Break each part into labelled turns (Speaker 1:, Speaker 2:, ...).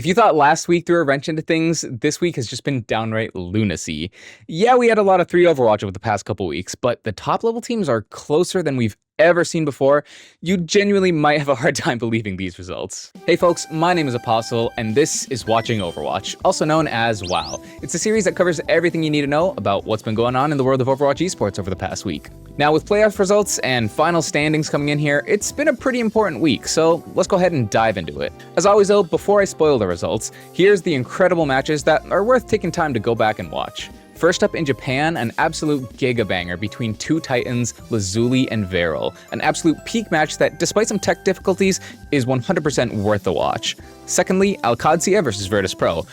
Speaker 1: If you thought last week threw a wrench into things, this week has just been downright lunacy. Yeah, we had a lot of 3 Overwatch over the past couple weeks, but the top level teams are closer than we've ever seen before. You genuinely might have a hard time believing these results. Hey folks, my name is Apostle, and this is Watching Overwatch, also known as WoW. It's a series that covers everything you need to know about what's been going on in the world of Overwatch Esports over the past week. Now, with playoff results and final standings coming in here, it's been a pretty important week, so let's go ahead and dive into it. As always though, before I spoil the results, here's the incredible matches that are worth taking time to go back and watch. First up in Japan, an absolute gigabanger between two titans, Lazuli and Varel. An absolute peak match that, despite some tech difficulties, is 100% worth the watch. Secondly, OWCS versus Virtus Pro.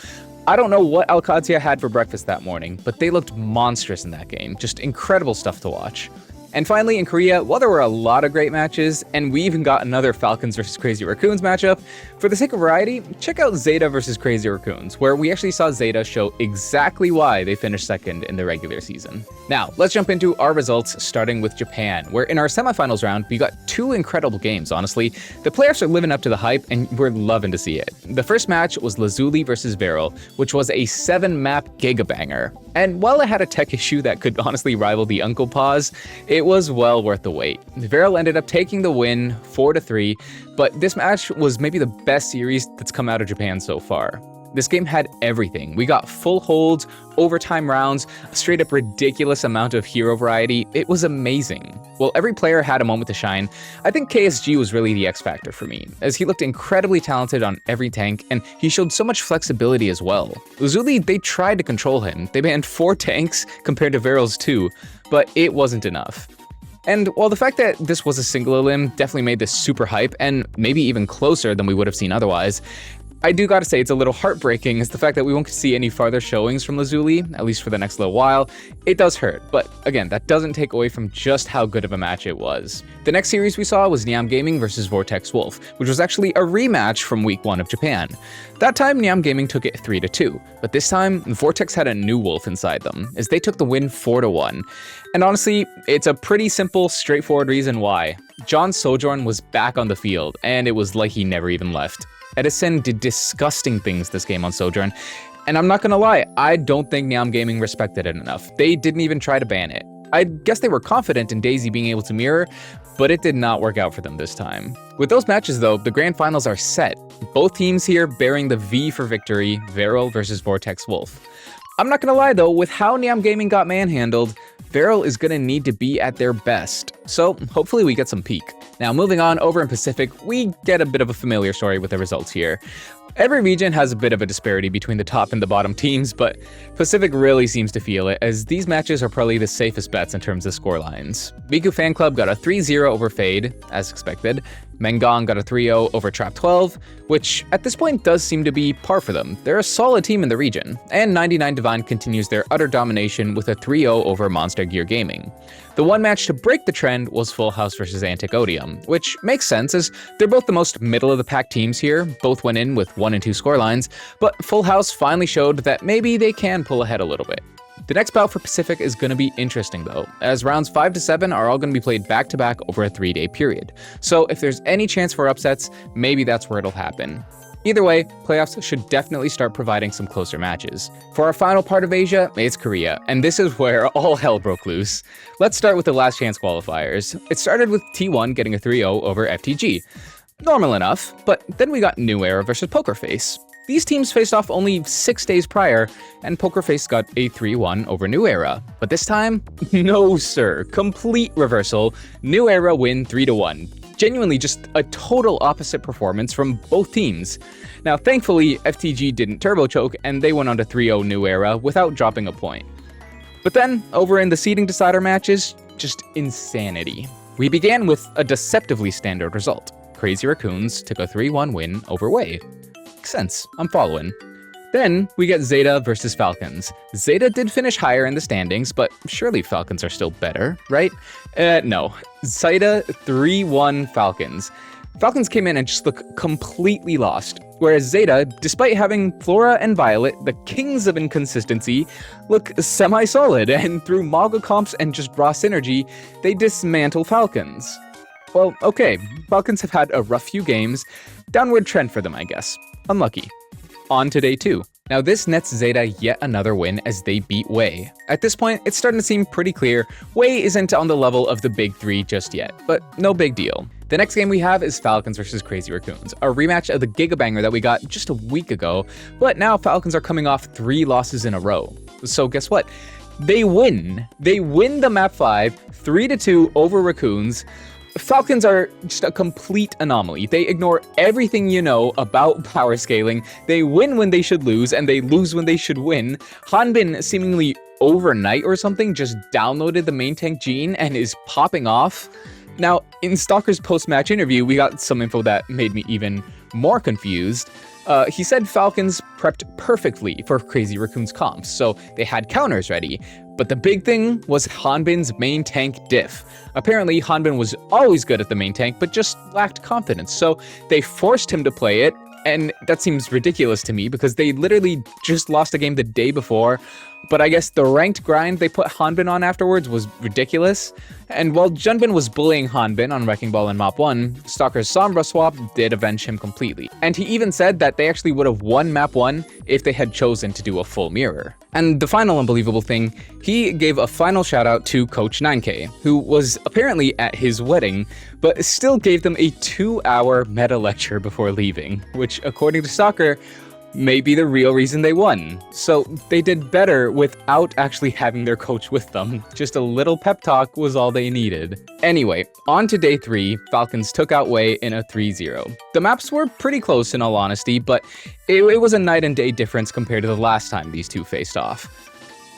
Speaker 1: I don't know what OWCS had for breakfast that morning, but they looked monstrous in that game. Just incredible stuff to watch. And finally, in Korea, while there were a lot of great matches, and we even got another Falcons vs Crazy Raccoons matchup, for the sake of variety, check out Zeta vs Crazy Raccoons, where we actually saw Zeta show exactly why they finished second in the regular season. Now, let's jump into our results, starting with Japan, where in our semifinals round, we got two incredible games, honestly. The players are living up to the hype, and we're loving to see it. The first match was Lazuli vs Varel, which was a 7-map gigabanger. And while it had a tech issue that could honestly rival the Uncle Pause, it was well worth the wait. Varel ended up taking the win 4-3, but this match was maybe the best series that's come out of Japan so far. This game had everything. We got full holds, overtime rounds, a straight up ridiculous amount of hero variety. It was amazing. While every player had a moment to shine, I think KSG was really the X factor for me, as he looked incredibly talented on every tank, and he showed so much flexibility as well. Lazuli, they tried to control him. They banned 4 tanks compared to Varel's 2, but it wasn't enough. And while the fact that this was a single elim definitely made this super hype, and maybe even closer than we would have seen otherwise, I do gotta say it's a little heartbreaking is the fact that we won't see any farther showings from Lazuli, at least for the next little while. It does hurt, but again, that doesn't take away from just how good of a match it was. The next series we saw was Niam Gaming vs Vortex Wolf, which was actually a rematch from week 1 of Japan. That time, Niam Gaming took it 3-2, but this time, Vortex had a new wolf inside them, as they took the win 4-1. And honestly, it's a pretty simple, straightforward reason why. John Sojourn was back on the field, and it was like he never even left. Edison did disgusting things this game on Sojourn, and I'm not gonna lie, I don't think Niam Gaming respected it enough. They didn't even try to ban it. I guess they were confident in Daisy being able to mirror, but it did not work out for them this time. With those matches though, the grand finals are set. Both teams here bearing the V for victory, Varel versus Vortex Wolf. I'm not gonna lie though, with how Niam Gaming got manhandled, Varel is gonna need to be at their best, so hopefully we get some peak. Now moving on, over in Pacific, we get a bit of a familiar story with the results here. Every region has a bit of a disparity between the top and the bottom teams, but Pacific really seems to feel it, as these matches are probably the safest bets in terms of scorelines. Miku Fan Club got a 3-0 over Fade, as expected. Mengang got a 3-0 over Trap 12, which at this point does seem to be par for them. They're a solid team in the region, and 99 Divine continues their utter domination with a 3-0 over Monster Gear Gaming. The one match to break the trend was Full House versus Antic Odium, which makes sense as they're both the most middle-of-the-pack teams here, both went in with 1 and 2 scorelines, but Full House finally showed that maybe they can pull ahead a little bit. The next bout for Pacific is going to be interesting though, as rounds 5 to 7 are all going to be played back-to-back over a 3-day period. So if there's any chance for upsets, maybe that's where it'll happen. Either way, playoffs should definitely start providing some closer matches. For our final part of Asia, it's Korea, and this is where all hell broke loose. Let's start with the last chance qualifiers. It started with T1 getting a 3-0 over FTG. Normal enough, but then we got New Era versus Poker Face. These teams faced off only 6 days prior, and Poker Face got a 3-1 over New Era. But this time, no sir, complete reversal. New Era win 3-1. Genuinely just a total opposite performance from both teams. Now thankfully, FTG didn't turbo choke, and they went on to 3-0 New Era without dropping a point. But then, over in the seeding decider matches, just insanity. We began with a deceptively standard result. Crazy Raccoons took a 3-1 win over Wave. Makes sense, I'm following. Then we get Zeta versus Falcons. Zeta did finish higher in the standings, but surely Falcons are still better, right? No. Zeta 3-1 Falcons. Falcons came in and just looked completely lost, whereas Zeta, despite having Flora and Violet, the kings of inconsistency, look semi-solid, and through Mogul comps and just raw synergy, they dismantle Falcons. Well, okay, Falcons have had a rough few games. Downward trend for them, I guess. Unlucky. on to day 2. Now this nets Zeta yet another win as they beat Wei. At this point, it's starting to seem pretty clear Wei isn't on the level of the big 3 just yet, but no big deal. The next game we have is Falcons versus Crazy Raccoons, a rematch of the Gigabanger that we got just a week ago, but now Falcons are coming off 3 losses in a row. So guess what? They win. They win the map 5, 3-2 over Raccoons. Falcons are just a complete anomaly. They ignore everything you know about power scaling. They win when they should lose, and they lose when they should win. Hanbin seemingly overnight or something just downloaded the main tank gene and is popping off. Now, in Stalker's post-match interview, we got some info that made me even more confused. He said Falcons prepped perfectly for Crazy Raccoon's comps, so they had counters ready. But the big thing was Hanbin's main tank diff. Apparently, Hanbin was always good at the main tank, but just lacked confidence, so they forced him to play it, and that seems ridiculous to me because they literally just lost a game the day before. But I guess the ranked grind they put Hanbin on afterwards was ridiculous. And while Junbin was bullying Hanbin on Wrecking Ball and Map 1, Stalker's Sombra swap did avenge him completely. And he even said that they actually would have won Map 1 if they had chosen to do a full mirror. And the final unbelievable thing, he gave a final shout out to Coach 9K, who was apparently at his wedding, but still gave them a 2-hour meta lecture before leaving, which according to Stalker, may be the real reason they won. So they did better without actually having their coach with them. Just a little pep talk was all they needed. Anyway, on to day 3, Falcons took out Wei in a 3-0. The maps were pretty close in all honesty, but it was a night and day difference compared to the last time these two faced off.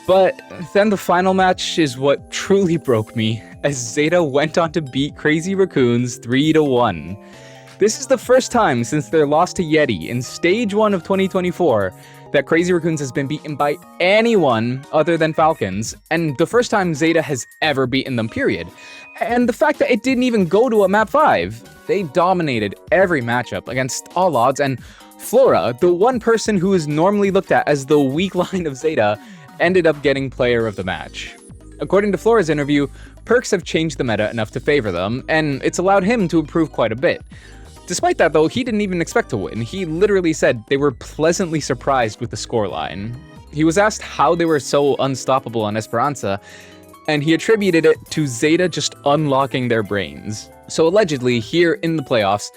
Speaker 1: But then the final match is what truly broke me, as Zeta went on to beat Crazy Raccoons 3-1. This is the first time since their loss to Yeti in Stage 1 of 2024 that Crazy Raccoons has been beaten by anyone other than Falcons, and the first time Zeta has ever beaten them, period. And the fact that it didn't even go to a Map 5. They dominated every matchup against all odds, and Flora, the one person who is normally looked at as the weak line of Zeta, ended up getting player of the match. According to Flora's interview, perks have changed the meta enough to favor them, and it's allowed him to improve quite a bit. Despite that though, he didn't even expect to win. He literally said they were pleasantly surprised with the scoreline. He was asked how they were so unstoppable on Esperanza, and he attributed it to Zeta just unlocking their brains. So allegedly, here in the playoffs,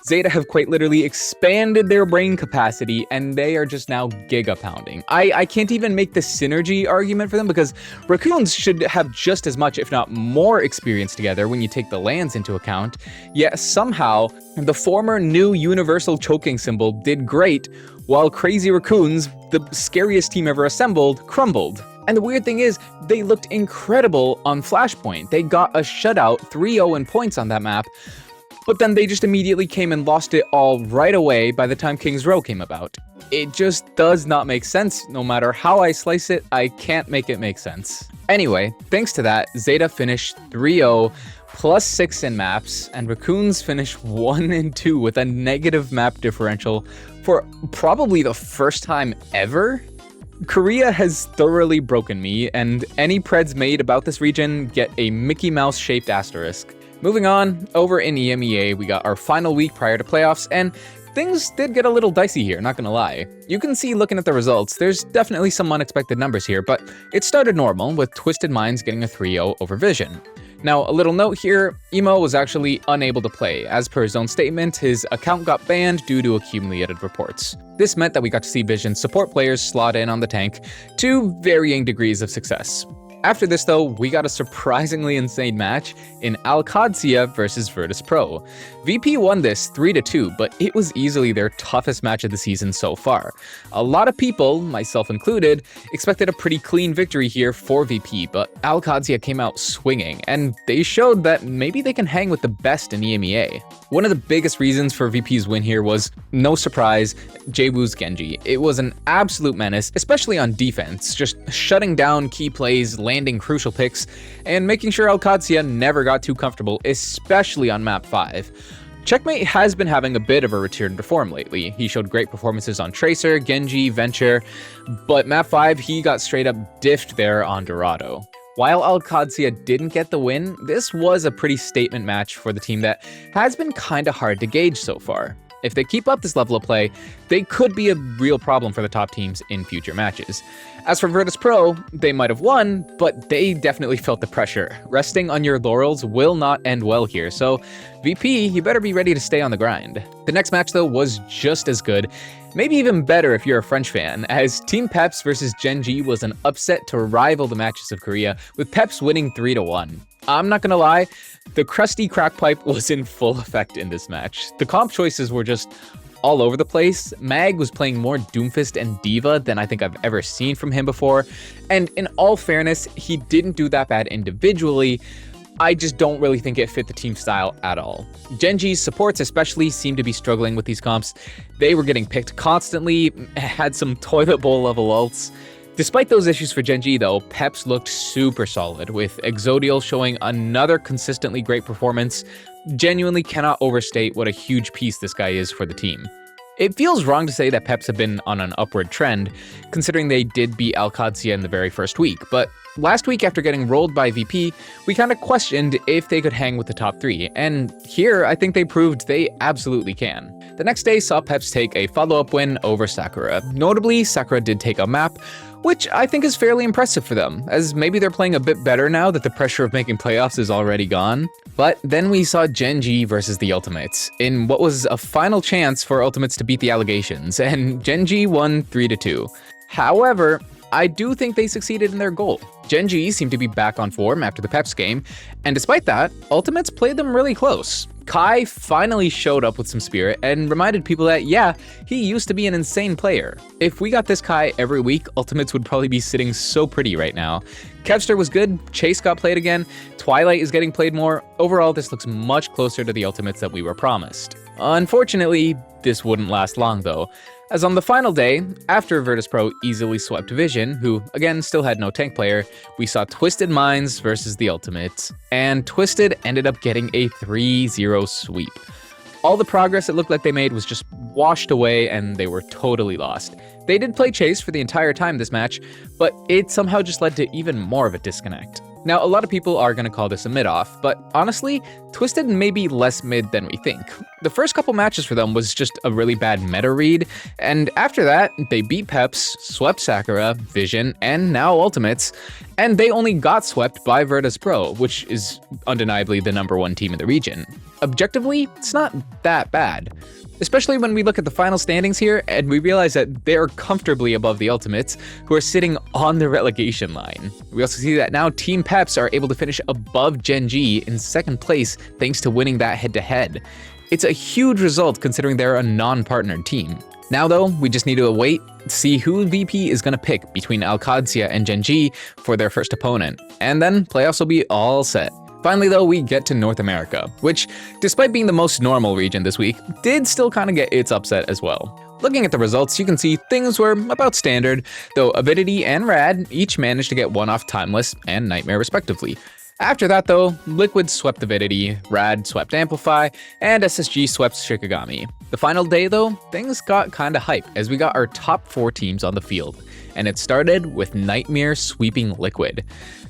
Speaker 1: Zeta have quite literally expanded their brain capacity, and they are just now giga-pounding. I can't even make the synergy argument for them because Raccoons should have just as much, if not more, experience together when you take the lands into account, yet somehow the former new universal choking symbol did great, while Crazy Raccoons, the scariest team ever assembled, crumbled. And the weird thing is, they looked incredible on Flashpoint. They got a shutout 3-0 in points on that map, but then they just immediately came and lost it all right away by the time King's Row came about. It just does not make sense. No matter how I slice it, I can't make it make sense. Anyway, thanks to that, Zeta finished 3-0, +6 in maps, and Raccoons finished 1-2 with a negative map differential for probably the first time ever. Korea has thoroughly broken me, and any preds made about this region get a Mickey Mouse shaped asterisk. Moving on, over in EMEA, we got our final week prior to playoffs, and things did get a little dicey here, not gonna lie. You can see looking at the results, there's definitely some unexpected numbers here, but it started normal, with Twisted Minds getting a 3-0 over Vision. Now, a little note here, Emo was actually unable to play. As per his own statement, his account got banned due to accumulated reports. This meant that we got to see Vision's support players slot in on the tank to varying degrees of success. After this though, we got a surprisingly insane match in OWCS versus Virtus Pro. VP won this 3-2, but it was easily their toughest match of the season so far. A lot of people, myself included, expected a pretty clean victory here for VP, but OWCS came out swinging, and they showed that maybe they can hang with the best in EMEA. One of the biggest reasons for VP's win here was, no surprise, Jwoo's Genji. It was an absolute menace, especially on defense, just shutting down key plays, landing crucial picks, and making sure OWCS never got too comfortable, especially on Map 5. Checkmate has been having a bit of a return to form lately. He showed great performances on Tracer, Genji, Venture, but Map 5 he got straight up diffed there on Dorado. While OWCS didn't get the win, this was a pretty statement match for the team that has been kinda hard to gauge so far. If they keep up this level of play, they could be a real problem for the top teams in future matches. As for Virtus Pro, they might have won, but they definitely felt the pressure. Resting on your laurels will not end well here, so VP, you better be ready to stay on the grind. The next match though was just as good, maybe even better if you're a French fan, as Team Peps versus Gen G was an upset to rival the matches of Korea, with Peps winning 3-1. I'm not gonna lie, the crusty crack pipe was in full effect in this match. The comp choices were just all over the place. Mag was playing more Doomfist and D.Va than I think I've ever seen from him before, and in all fairness, he didn't do that bad individually. I just don't really think it fit the team style at all. Gen G's supports especially seemed to be struggling with these comps. They were getting picked constantly, had some toilet bowl level ults. Despite those issues for Gen G though, Peps looked super solid, with Exodial showing another consistently great performance. Genuinely cannot overstate what a huge piece this guy is for the team. It feels wrong to say that Peps have been on an upward trend, considering they did beat OWCS in the very first week, but last week after getting rolled by VP, we kinda questioned if they could hang with the top 3, and here I think they proved they absolutely can. The next day saw Peps take a follow-up win over Sakura. Notably, Sakura did take a map, which I think is fairly impressive for them, as maybe they're playing a bit better now that the pressure of making playoffs is already gone. But then we saw Gen G versus the Ultimates, in what was a final chance for Ultimates to beat the Allegations, and Gen G won 3-2. However, I do think they succeeded in their goal. Gen G seemed to be back on form after the Peps game, and despite that, Ultimates played them really close. Kai finally showed up with some spirit and reminded people that, yeah, he used to be an insane player. If we got this Kai every week, Ultimates would probably be sitting so pretty right now. Kevster was good, Chase got played again, Twilight is getting played more. Overall, this looks much closer to the Ultimates that we were promised. Unfortunately, this wouldn't last long though, as on the final day, after Virtus Pro easily swept Vision, who again still had no tank player, we saw Twisted Minds versus the Ultimates, and Twisted ended up getting a 3-0 sweep. All the progress it looked like they made was just washed away and they were totally lost. They did play Chase for the entire time this match, but it somehow just led to even more of a disconnect. Now, a lot of people are going to call this a mid-off, but honestly, Twisted may be less mid than we think. The first couple matches for them was just a really bad meta read, and after that, they beat Peps, swept Sakura, Vision, and now Ultimates, and they only got swept by Virtus Pro, which is undeniably the #1 team in the region. Objectively, it's not that bad. Especially when we look at the final standings here and we realize that they're comfortably above the Ultimates, who are sitting on the relegation line. We also see that now Team Peps are able to finish above Gen G in second place thanks to winning that head-to-head. It's a huge result considering they're a non-partnered team. Now though, we just need to wait to see who VP is going to pick between Alcadzia and Gen G for their first opponent, and then playoffs will be all set. Finally though, we get to North America, which, despite being the most normal region this week, did still kind of get its upset as well. Looking at the results, you can see things were about standard, though Avidity and Rad each managed to get one off Timeless and Nightmare respectively. After that though, Liquid swept Avidity, Rad swept Amplify, and SSG swept Shikigami. The final day though, things got kinda hype as we got our top 4 teams on the field, and it started with Nightmare sweeping Liquid.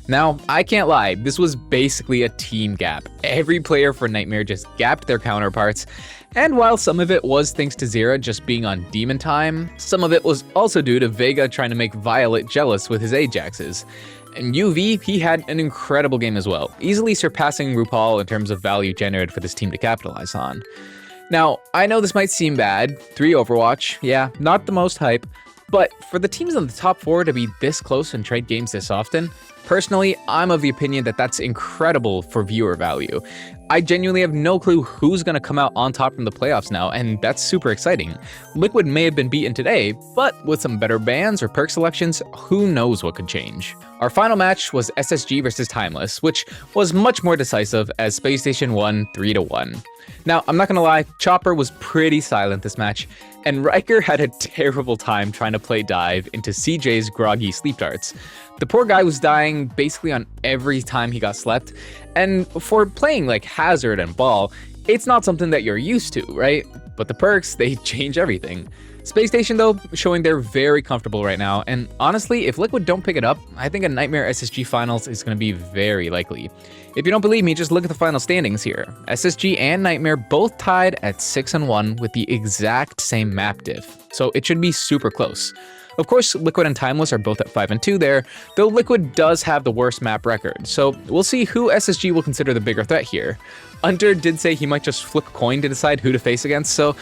Speaker 1: Now, I can't lie, this was basically a team gap. Every player for Nightmare just gapped their counterparts, and while some of it was thanks to Zera just being on Demon Time, some of it was also due to Vega trying to make Violet jealous with his Ajaxes. And UV, he had an incredible game as well, easily surpassing RuPaul in terms of value generated for this team to capitalize on. Now, I know this might seem bad, 3 Overwatch, yeah, not the most hype, but for the teams in the top 4 to be this close and trade games this often, personally, I'm of the opinion that that's incredible for viewer value. I genuinely have no clue who's going to come out on top from the playoffs now, and that's super exciting. Liquid may have been beaten today, but with some better bans or perk selections, who knows what could change. Our final match was SSG versus Timeless, which was much more decisive as Spacestation won 3-1. Now, I'm not gonna lie, Chopper was pretty silent this match, and Riker had a terrible time trying to play dive into CJ's groggy sleep darts. The poor guy was dying basically on every time he got slept, and for playing like Hazard and Ball, it's not something that you're used to, right? But the perks, they change everything. Spacestation, though, showing they're very comfortable right now, and honestly, if Liquid don't pick it up, I think a Nightmare SSG Finals is going to be very likely. If you don't believe me, just look at the final standings here. SSG and Nightmare both tied at 6-1 with the exact same map diff, so it should be super close. Of course, Liquid and Timeless are both at 5-2 there, though Liquid does have the worst map record, so we'll see who SSG will consider the bigger threat here. Under did say he might just flip a coin to decide who to face against, so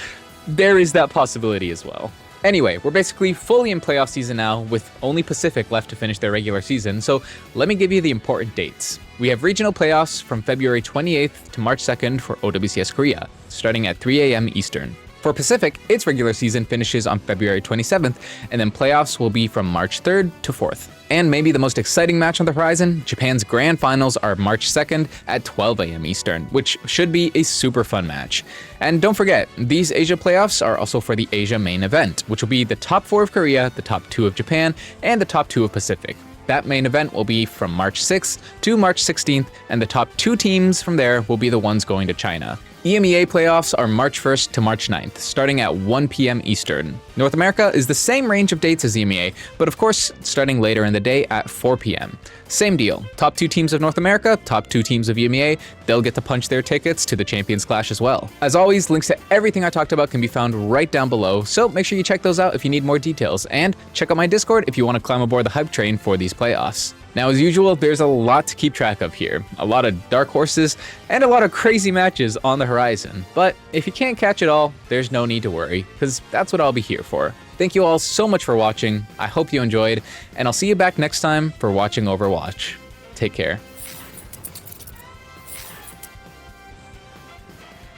Speaker 1: there is that possibility as well. Anyway, we're basically fully in playoff season now, with only Pacific left to finish their regular season, so let me give you the important dates. We have regional playoffs from February 28th to March 2nd for OWCS Korea, starting at 3 a.m. Eastern. For Pacific, its regular season finishes on February 27th, and then playoffs will be from March 3rd to 4th. And maybe the most exciting match on the horizon, Japan's Grand Finals are March 2nd at 12 a.m. Eastern, which should be a super fun match. And don't forget, these Asia playoffs are also for the Asia main event, which will be the top 4 of Korea, the top 2 of Japan, and the top 2 of Pacific. That main event will be from March 6th to March 16th, and the top 2 teams from there will be the ones going to China. EMEA playoffs are March 1st to March 9th, starting at 1 p.m. Eastern. North America is the same range of dates as EMEA, but of course, starting later in the day at 4 p.m. Same deal. Top 2 teams of North America, top 2 teams of EMEA, they'll get to punch their tickets to the Champions Clash as well. As always, links to everything I talked about can be found right down below, so make sure you check those out if you need more details, and check out my Discord if you want to climb aboard the hype train for these playoffs. Now, as usual, there's a lot to keep track of here. A lot of dark horses and a lot of crazy matches on the horizon. But if you can't catch it all, there's no need to worry, because that's what I'll be here for. Thank you all so much for watching. I hope you enjoyed, and I'll see you back next time for Watching Overwatch. Take care.